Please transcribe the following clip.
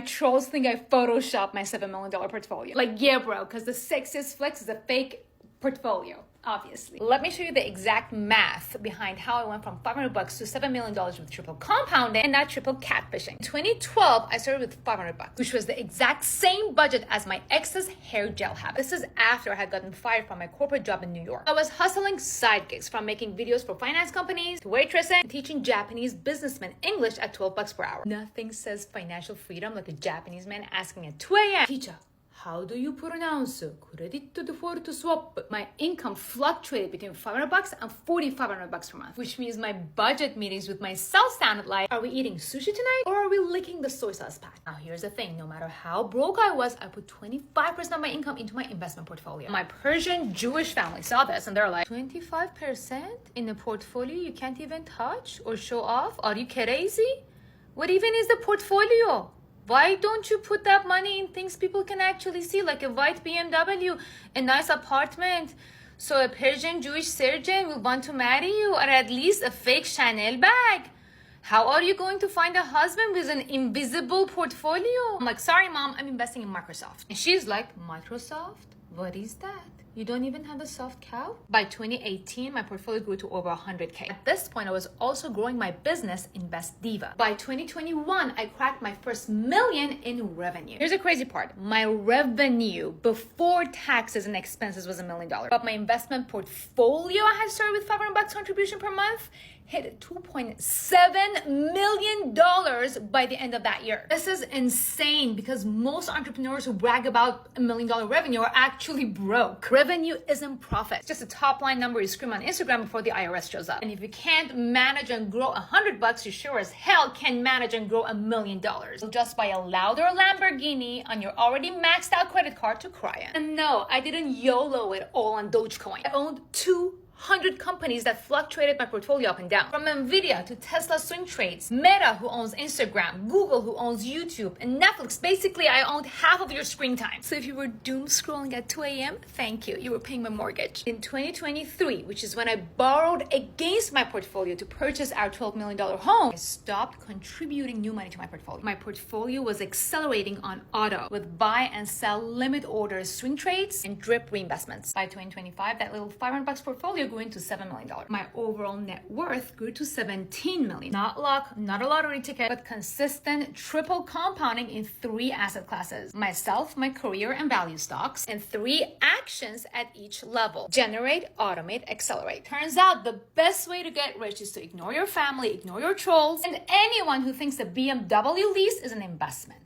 Trolls think I photoshopped my $7 million portfolio. Like, yeah, bro, because the sexiest flex is a fake portfolio, obviously. Let me show you the exact math behind how I went from $500 to $7 million with triple compounding and not triple catfishing. In 2012, I started with $500, which was the exact same budget as my ex's hair gel habit. This is after I had gotten fired from my corporate job in New York. I was hustling side gigs, from making videos for finance companies to waitressing and teaching Japanese businessmen English at $12 per hour. Nothing says financial freedom like a Japanese man asking at 2 a.m. Teacher, how do you pronounce credit default swap? My income fluctuated between $500 and $4,500 per month, which means my budget meetings with myself sounded like, are we eating sushi tonight or are we licking the soy sauce pack? Now here's the thing, no matter how broke I was, I put 25% of my income into my investment portfolio. My Persian Jewish family saw this and they're like, 25% in a portfolio you can't even touch or show off? Are you crazy? What even is the portfolio? Why don't you put that money in things people can actually see, like a white BMW, a nice apartment, so a Persian Jewish surgeon will want to marry you, or at least a fake Chanel bag? How are you going to find a husband with an invisible portfolio? I'm like, sorry, mom, I'm investing in Microsoft. And she's like, Microsoft? What is that? You don't even have a soft cow? By 2018, my portfolio grew to over 100K. At this point, I was also growing my business, Invest Diva. By 2021, I cracked my first million in revenue. Here's the crazy part. My revenue before taxes and expenses was $1 million. But my investment portfolio I had started with $500 contribution per month hit $2.7 million by the end of that year. This is insane because most entrepreneurs who brag about $1 million revenue are actually broke. Revenue isn't profit. It's just a top line number you scream on Instagram before the IRS shows up. And if you can't manage and grow $100, you sure as hell can manage and grow $1 million. So just buy a louder Lamborghini on your already maxed out credit card to cry in. And no, I didn't YOLO it all on Dogecoin. I owned 200 companies that fluctuated my portfolio up and down. From Nvidia to Tesla swing trades, Meta who owns Instagram, Google who owns YouTube, and Netflix. Basically, I owned half of your screen time. So if you were doom scrolling at 2 a.m., thank you. You were paying my mortgage. In 2023, which is when I borrowed against my portfolio to purchase our $12 million home, I stopped contributing new money to my portfolio. My portfolio was accelerating on auto with buy and sell limit orders, swing trades, and drip reinvestments. By 2025, that little $500 portfolio grew into $7 million. My overall net worth grew to $17 million. Not luck, not a lottery ticket, but consistent triple compounding in 3 asset classes. Myself, my career, and value stocks, and 3 actions at each level. Generate, automate, accelerate. Turns out the best way to get rich is to ignore your family, ignore your trolls, and anyone who thinks a BMW lease is an investment.